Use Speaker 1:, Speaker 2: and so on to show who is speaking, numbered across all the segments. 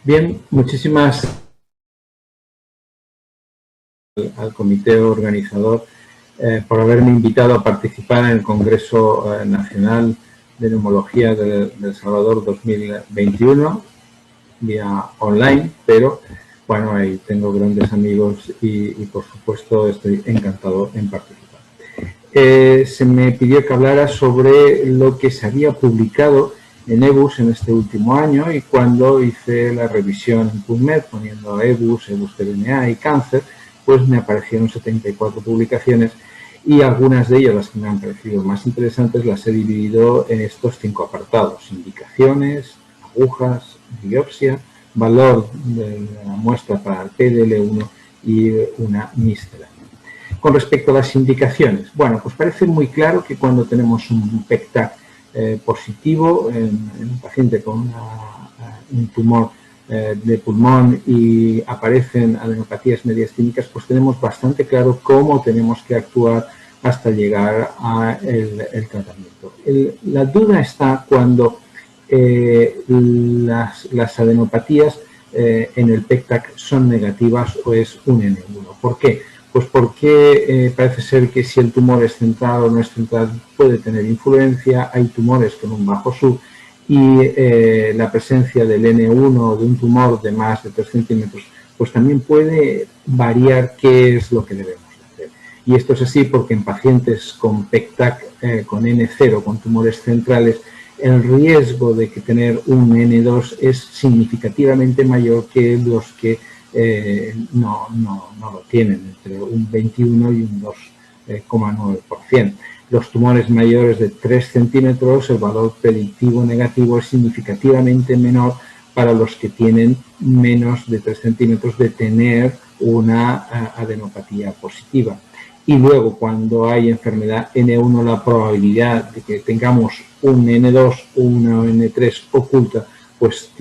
Speaker 1: Bien, muchísimas gracias al comité organizador por haberme invitado a participar en el Congreso Nacional de Neumología de El Salvador 2021 vía online, pero bueno, ahí tengo grandes amigos y por supuesto estoy encantado en participar. Se me pidió que hablara sobre lo que se había publicado en EBUS en este último año, y cuando hice la revisión en PubMed poniendo EBUS, EBUS-TBNA y cáncer, pues me aparecieron 74 publicaciones, y algunas de ellas, las que me han parecido más interesantes, las he dividido en estos 5 apartados: indicaciones, agujas, biopsia, valor de la muestra para el PDL1 y una miscelánea. Con respecto a las indicaciones, bueno, pues parece muy claro que cuando tenemos un PEC-TAC positivo en un paciente con un tumor de pulmón y aparecen adenopatías mediastínicas, pues tenemos bastante claro cómo tenemos que actuar hasta llegar al tratamiento. La duda está cuando las adenopatías en el PEC-TAC son negativas o es un N1. ¿Por qué? Pues porque parece ser que si el tumor es central o no es central puede tener influencia. Hay tumores con un bajo SUV y la presencia del N1 de un tumor de más de 3 centímetros pues también puede variar qué es lo que debemos hacer. Y esto es así porque en pacientes con PEC-TAC con N0, con tumores centrales, el riesgo de que tener un N2 es significativamente mayor que los que no lo tienen, entre un 21 y un 2,9%. Los tumores mayores de 3 centímetros, el valor predictivo negativo es significativamente menor para los que tienen menos de 3 centímetros de tener una adenopatía positiva. Y luego, cuando hay enfermedad N1, la probabilidad de que tengamos un N2 o una N3 oculta, pues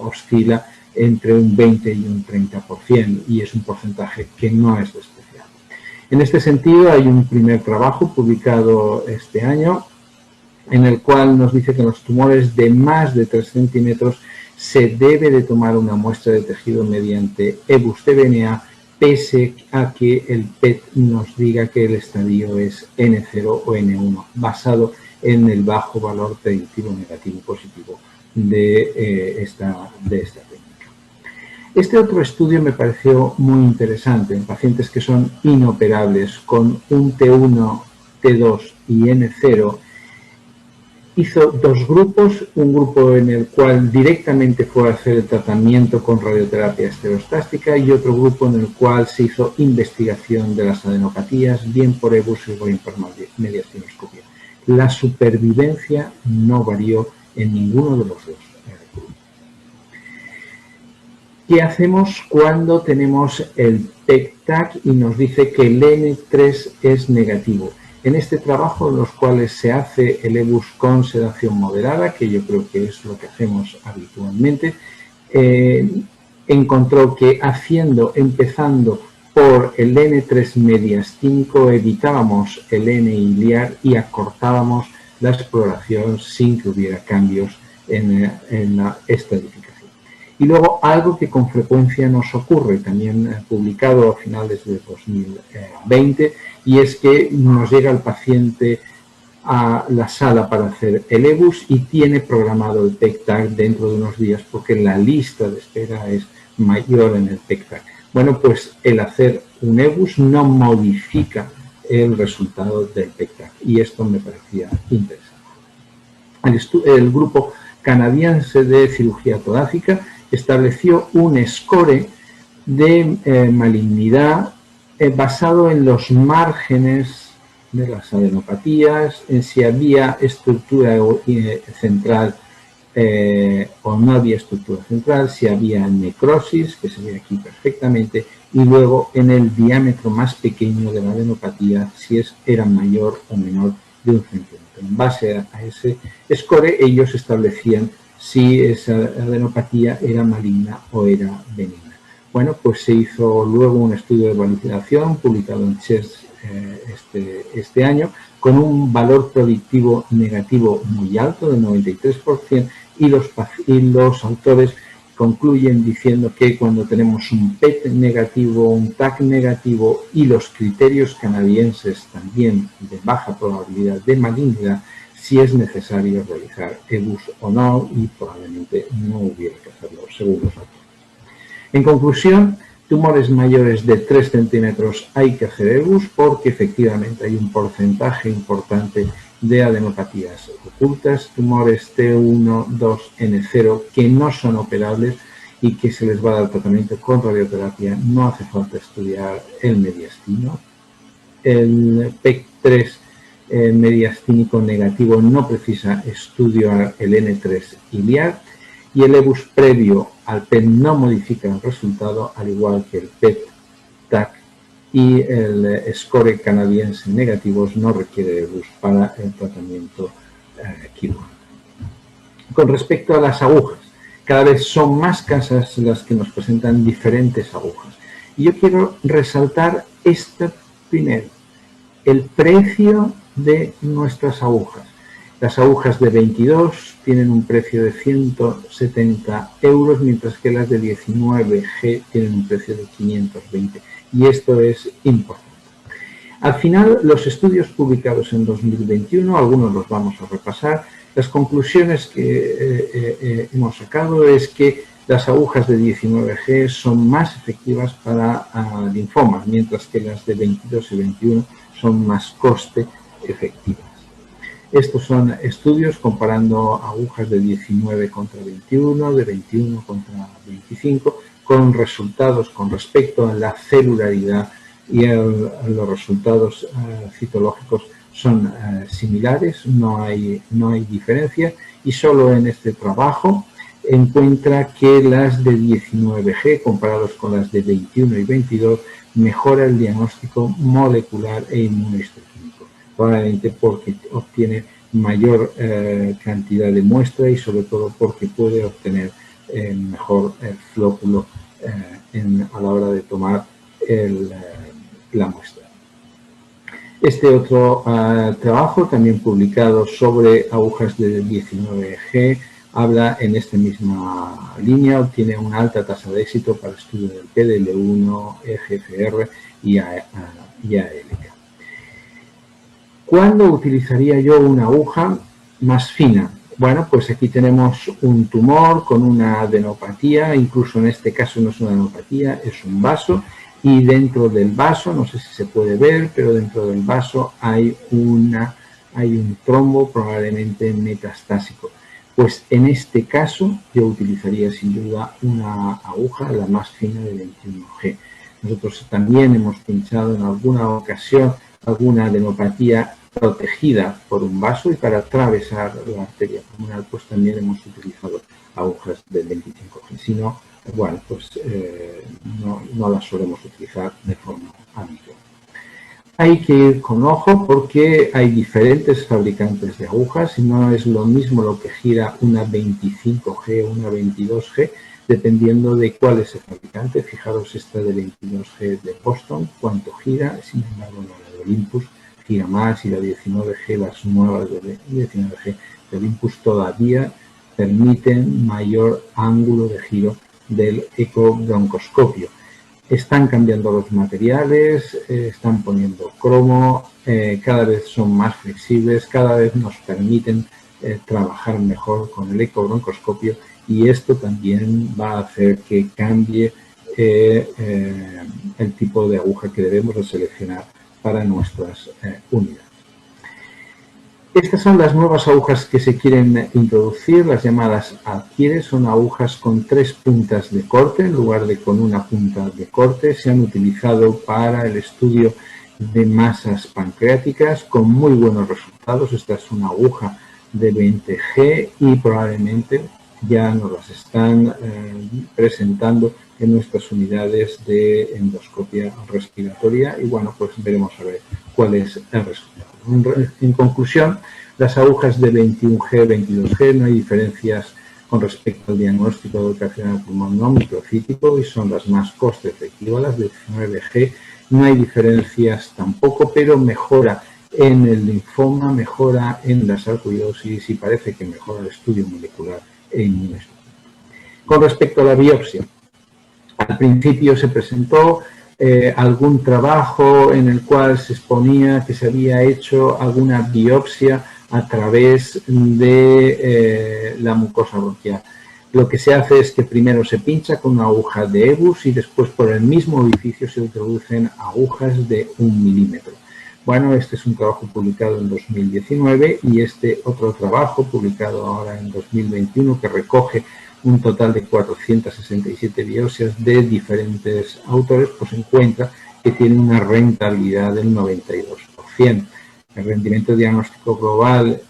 Speaker 1: oscila entre un 20 y un 30%, y es un porcentaje que no es despreciable. En este sentido, hay un primer trabajo publicado este año en el cual nos dice que en los tumores de más de 3 centímetros se debe de tomar una muestra de tejido mediante EBUS-TBNA, pese a que el PET nos diga que el estadio es N0 o N1, basado en el bajo valor predictivo negativo y positivo de esta técnica. Este otro estudio me pareció muy interesante en pacientes que son inoperables con un T1, T2 y N0. Hizo 2 grupos, un grupo en el cual directamente fue a hacer el tratamiento con radioterapia estereostática y otro grupo en el cual se hizo investigación de las adenopatías, bien por EBUS o bien por mediastinoscopia. La supervivencia no varió en ninguno de los 2 grupos. ¿Qué hacemos cuando tenemos el PEC-TAC y nos dice que el N3 es negativo? En este trabajo, en los cuales se hace el EBUS con sedación moderada, que yo creo que es lo que hacemos habitualmente, encontró que empezando por el N3 mediastínico, evitábamos el N iliar y acortábamos la exploración sin que hubiera cambios en la estratificación. Y luego algo que con frecuencia nos ocurre, también publicado a finales de 2020, y es que nos llega el paciente a la sala para hacer el EBUS y tiene programado el PEC-TAC dentro de unos días porque la lista de espera es mayor en el PEC-TAC. Bueno, pues el hacer un EBUS no modifica el resultado del PEC-TAC, y esto me parecía interesante. El grupo canadiense de cirugía torácica estableció un score de malignidad basado en los márgenes de las adenopatías, en si había estructura central o no había estructura central, si había necrosis, que se ve aquí perfectamente, y luego en el diámetro más pequeño de la adenopatía, si era mayor o menor de 1 centímetro. En base a ese score, ellos establecían si esa adenopatía era maligna o era benigna. Bueno, pues se hizo luego un estudio de validación publicado en CHEST este año con un valor predictivo negativo muy alto, del 93%, y los autores concluyen diciendo que cuando tenemos un PET negativo, un TAC negativo y los criterios canadienses también de baja probabilidad de malignidad, si es necesario realizar EBUS o no, y probablemente no hubiera que hacerlo según los autores. En conclusión, tumores mayores de 3 centímetros hay que hacer EBUS porque efectivamente hay un porcentaje importante de adenopatías ocultas, tumores T1, 2, N0 que no son operables y que se les va a dar tratamiento con radioterapia. No hace falta estudiar el mediastino. El PEC3 mediastínico negativo no precisa estudiar el N3 iliar y el EBUS previo al PET no modifica el resultado, al igual que el PET-TAC y el score canadiense negativos no requiere EBUS para el tratamiento quirúrgico. Con respecto a las agujas, cada vez son más casas las que nos presentan diferentes agujas. Y yo quiero resaltar esto primero, el precio de nuestras agujas. Las agujas de 22 tienen un precio de 170 euros, mientras que las de 19G tienen un precio de 520. Y esto es importante. Al final, los estudios publicados en 2021, algunos los vamos a repasar, las conclusiones que hemos sacado es que las agujas de 19G son más efectivas para linfomas, mientras que las de 22 y 21 son más coste efectivas. Estos son estudios comparando agujas de 19 contra 21, de 21 contra 25, con resultados con respecto a la celularidad y los resultados citológicos son similares, no hay diferencia, y solo en este trabajo encuentra que las de 19G comparados con las de 21 y 22 mejora el diagnóstico molecular e inmunohistoquímico, probablemente porque obtiene mayor cantidad de muestra y sobre todo porque puede obtener mejor flóculo a la hora de tomar la muestra. Este otro trabajo, también publicado sobre agujas de 19G, habla en esta misma línea, obtiene una alta tasa de éxito para estudio del PDL1, EGFR y ALK. ¿Cuándo utilizaría yo una aguja más fina? Bueno, pues aquí tenemos un tumor con una adenopatía, incluso en este caso no es una adenopatía, es un vaso, y dentro del vaso, no sé si se puede ver, pero dentro del vaso hay un trombo probablemente metastásico. Pues en este caso yo utilizaría sin duda una aguja, la más fina de 21G. Nosotros también hemos pinchado en alguna ocasión alguna adenopatía protegida por un vaso y para atravesar la arteria pulmonar pues también hemos utilizado agujas de 25G. Si no, bueno, pues no las solemos utilizar de forma habitual. Hay que ir con ojo porque hay diferentes fabricantes de agujas y no es lo mismo lo que gira una 25G o una 22G, dependiendo de cuál es el fabricante. Fijaros esta de 22G de Boston, cuánto gira, sin embargo la de Olympus gira más y la 19G, las nuevas de 19G de Olympus todavía permiten mayor ángulo de giro del ecobroncoscopio. Están cambiando los materiales, están poniendo cromo, cada vez son más flexibles, cada vez nos permiten trabajar mejor con el ecobroncoscopio y esto también va a hacer que cambie el tipo de aguja que debemos de seleccionar para nuestras unidades. Estas son las nuevas agujas que se quieren introducir, las llamadas Adquiere, son agujas con 3 puntas de corte en lugar de con una punta de corte. Se han utilizado para el estudio de masas pancreáticas con muy buenos resultados. Esta es una aguja de 20G y probablemente ya nos las están presentando en nuestras unidades de endoscopia respiratoria y bueno, pues veremos a ver cuál es el resultado. En conclusión, las agujas de 21G, 22G no hay diferencias con respecto al diagnóstico de carcinoma de pulmón no microcítico y son las más coste efectivas. Las de 19G no hay diferencias tampoco, pero mejora en el linfoma, mejora en la sarcoidosis y parece que mejora el estudio molecular e inmunohistoquímico. Con respecto a la biopsia, al principio se presentó algún trabajo en el cual se exponía que se había hecho alguna biopsia a través de la mucosa bronquial. Lo que se hace es que primero se pincha con una aguja de EBUS y después por el mismo orificio se introducen agujas de 1 milímetro. Bueno, este es un trabajo publicado en 2019 y este otro trabajo publicado ahora en 2021 que recoge un total de 467 biopsias de diferentes autores, pues encuentra que tiene una rentabilidad del 92%. El rendimiento diagnóstico global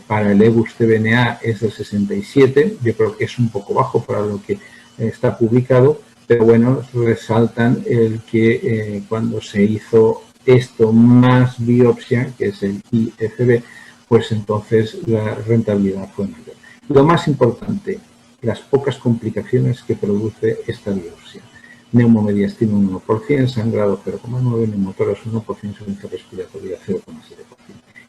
Speaker 1: para el EBUS-TBNA es del 67%, yo creo que es un poco bajo para lo que está publicado, pero bueno, resaltan el que cuando se hizo esto más biopsia, que es el IFB, pues entonces la rentabilidad fue mayor. Lo más importante, las pocas complicaciones que produce esta biopsia. Neumomediastina un 1%, sangrado 0,9%, neumotórax 1%, insuficiencia respiratoria 0,7%.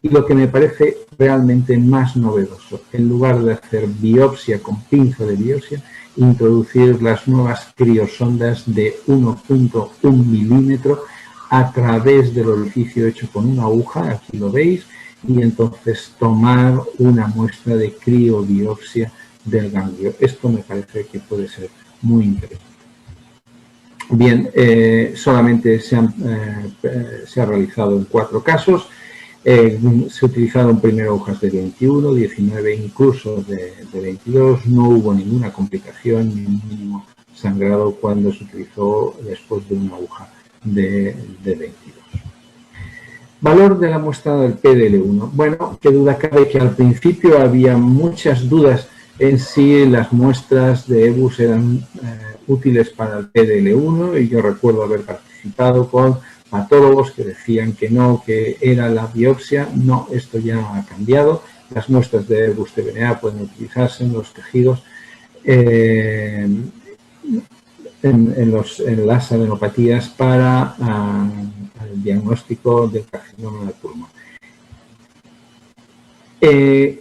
Speaker 1: Y lo que me parece realmente más novedoso, en lugar de hacer biopsia con pinza de biopsia, introducir las nuevas criosondas de 1.1 milímetro a través del orificio hecho con una aguja, aquí lo veis, y entonces tomar una muestra de criobiopsia del ganglio. Esto me parece que puede ser muy interesante. Bien, solamente se ha realizado en 4 casos. Se utilizaron primero agujas de 21, 19, incluso de 22. No hubo ninguna complicación ni un mínimo sangrado cuando se utilizó después de una aguja de 22. Valor de la muestra del PDL1. Bueno, qué duda cabe que al principio había muchas dudas en si las muestras de EBUS eran útiles para el PDL1 y yo recuerdo haber participado con patólogos que decían que no, que era la biopsia. No, esto ya ha cambiado. Las muestras de EBUS-TBNA pueden utilizarse en los tejidos, en las adenopatías para el diagnóstico del carcinoma del pulmón.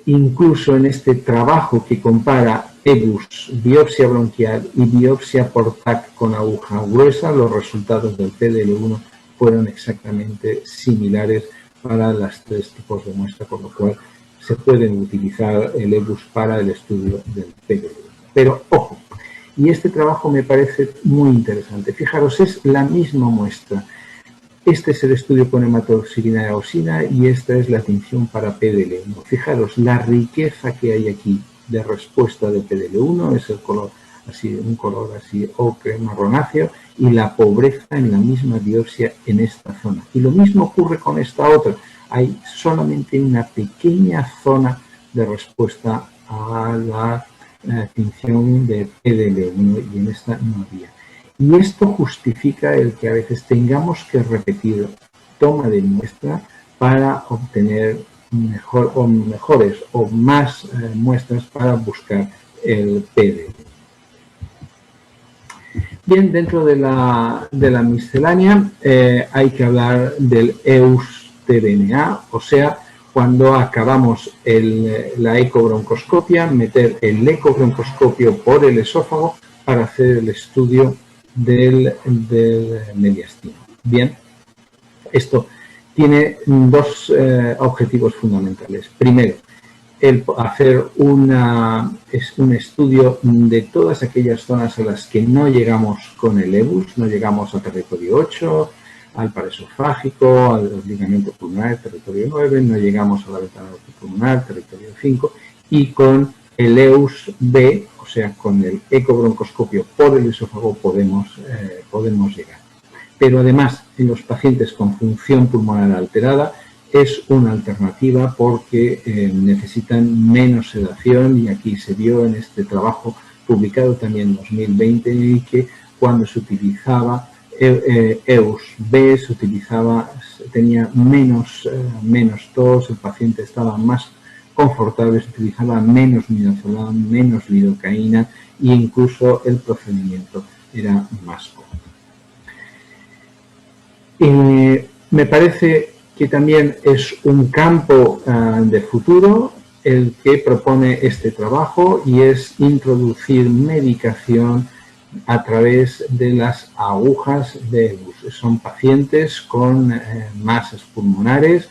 Speaker 1: Incluso en este trabajo que compara EBUS, biopsia bronquial y biopsia por TAC con aguja gruesa, los resultados del PDL1 fueron exactamente similares para los 3 tipos de muestra, con lo cual se pueden utilizar el EBUS para el estudio del PDL1. Pero, ojo, y este trabajo me parece muy interesante. Fijaros, es la misma muestra. Este es el estudio con hematoxilina y eosina y esta es la tinción para PDL1. Fijaros, la riqueza que hay aquí de respuesta de PDL1 es el color así, un color así ocre marronáceo, y la pobreza en la misma biopsia en esta zona. Y lo mismo ocurre con esta otra. Hay solamente una pequeña zona de respuesta a la tinción de PDL1 y en esta no había. Y esto justifica el que a veces tengamos que repetir toma de muestra para obtener mejores o más muestras para buscar el PDL. Bien, dentro de la miscelánea hay que hablar del EUS-TBNA, o sea, cuando acabamos la ecobroncoscopia, meter el ecobroncoscopio por el esófago para hacer el estudio del mediastino. Bien, esto tiene 2 objetivos fundamentales. Primero, el hacer un estudio de todas aquellas zonas a las que no llegamos con el EBUS, no llegamos a territorio 8, al paraesofágico, al ligamiento pulmonar, territorio 9, no llegamos a la ventana pulmonar, territorio 5, y con el EUS-B, o sea, con el ecobroncoscopio por el esófago podemos llegar. Pero además, en los pacientes con función pulmonar alterada, es una alternativa porque necesitan menos sedación y aquí se vio en este trabajo publicado también en 2020 y que cuando se utilizaba EUS-B tenía menos tos, el paciente estaba más confortable, se utilizaba menos midazolam, menos lidocaína e incluso el procedimiento era más cómodo. Me parece que también es un campo de futuro el que propone este trabajo y es introducir medicación a través de las agujas de EBUS. Son pacientes con masas pulmonares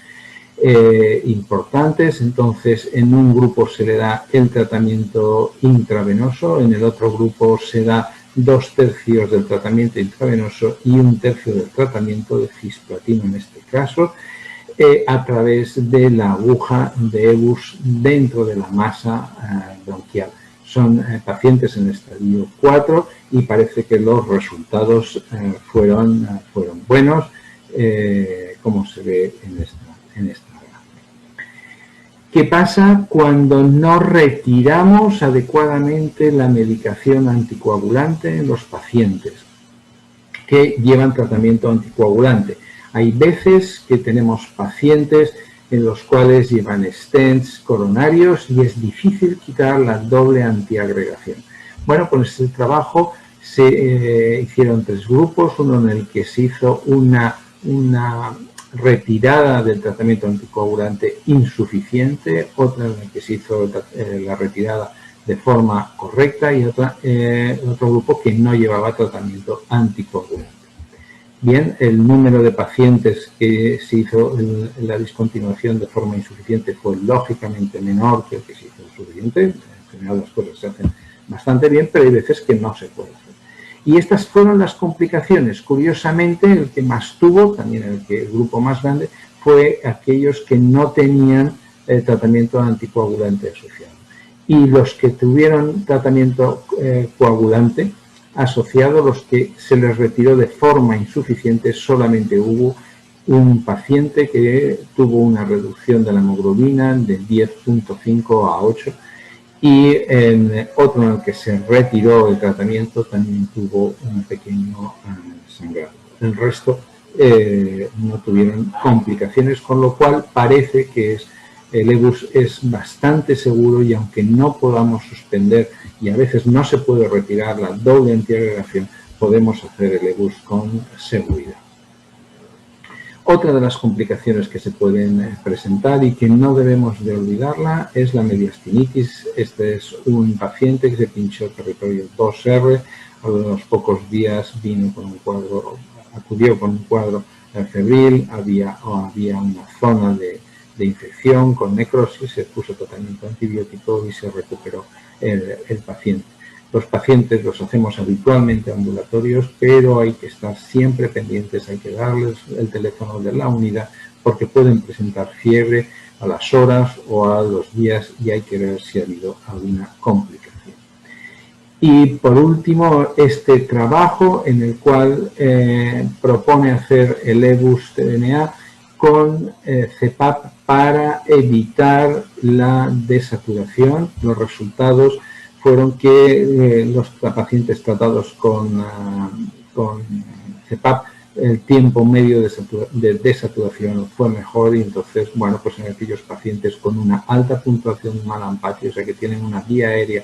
Speaker 1: importantes, entonces en un grupo se le da el tratamiento intravenoso, en el otro grupo se da 2/3 del tratamiento intravenoso y 1/3 del tratamiento de cisplatino en este caso, a través de la aguja de EBUS dentro de la masa bronquial. Son pacientes en estadio 4 y parece que los resultados fueron buenos, como se ve en esta gráfica. ¿Qué pasa cuando no retiramos adecuadamente la medicación anticoagulante en los pacientes que llevan tratamiento anticoagulante? Hay veces que tenemos pacientes en los cuales llevan stents coronarios y es difícil quitar la doble antiagregación. Bueno, con este trabajo se hicieron 3 grupos, uno en el que se hizo una retirada del tratamiento anticoagulante insuficiente, otra en el que se hizo la retirada de forma correcta y otro grupo que no llevaba tratamiento anticoagulante. Bien, el número de pacientes que se hizo la discontinuación de forma insuficiente fue lógicamente menor que el que se hizo suficiente. En general las cosas se hacen bastante bien, pero hay veces que no se puede hacer. Y estas fueron las complicaciones. Curiosamente, el que más tuvo, también el grupo más grande, fue aquellos que no tenían tratamiento anticoagulante asociado. Y los que tuvieron tratamiento coagulante asociado, los que se les retiró de forma insuficiente, solamente hubo un paciente que tuvo una reducción de la hemoglobina de 10.5 a 8 y en otro en el que se retiró el tratamiento también tuvo un pequeño sangrado. El resto no tuvieron complicaciones, con lo cual parece que el EBUS es bastante seguro y aunque no podamos suspender y a veces no se puede retirar la doble antiagregación, podemos hacer el EBUS con seguridad. Otra de las complicaciones que se pueden presentar y que no debemos de olvidarla es la mediastinitis. Este es un paciente que se pinchó territorio 2R, a los pocos días vino con un cuadro, acudió con un cuadro febril, había una zona de infección con necrosis, se puso tratamiento antibiótico y se recuperó el paciente. Los pacientes los hacemos habitualmente ambulatorios, pero hay que estar siempre pendientes, hay que darles el teléfono de la unidad porque pueden presentar fiebre a las horas o a los días y hay que ver si ha habido alguna complicación. Y por último, este trabajo en el cual propone hacer el EBUS-TNA con CPAP para evitar la desaturación. Los resultados fueron que los pacientes tratados con CPAP, el tiempo medio de desaturación fue mejor y entonces, bueno, pues en aquellos pacientes con una alta puntuación Mallampati, o sea que tienen una vía aérea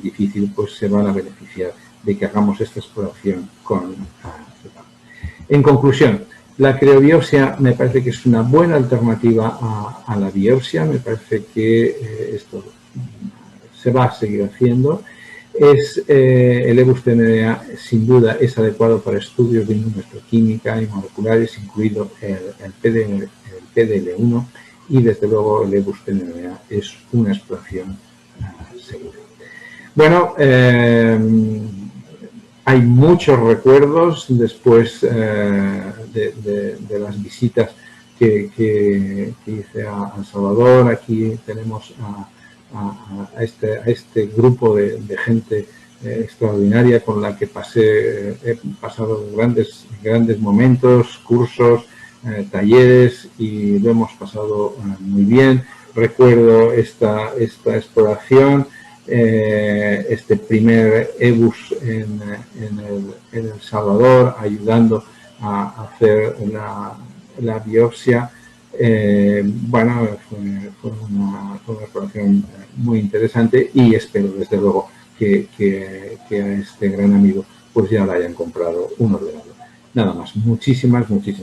Speaker 1: difícil, pues se van a beneficiar de que hagamos esta exploración con CPAP. En conclusión, la criobiopsia me parece que es una buena alternativa a la biopsia, me parece que esto se va a seguir haciendo. El EBUS-TNA sin duda es adecuado para estudios de inmunohistoquímica y moleculares, incluido el PDL1 y desde luego el EBUS-TNA es una exploración segura. Bueno, hay muchos recuerdos después de las visitas que hice a El Salvador. Aquí tenemos a este grupo de gente extraordinaria con la que he pasado grandes momentos, cursos, talleres y lo hemos pasado muy bien. Recuerdo esta exploración, este primer EBUS en El Salvador, ayudando a hacer la biopsia. Bueno, fue una exploración muy interesante y espero desde luego que a este gran amigo pues ya le hayan comprado un ordenador. Nada más, muchísimas gracias.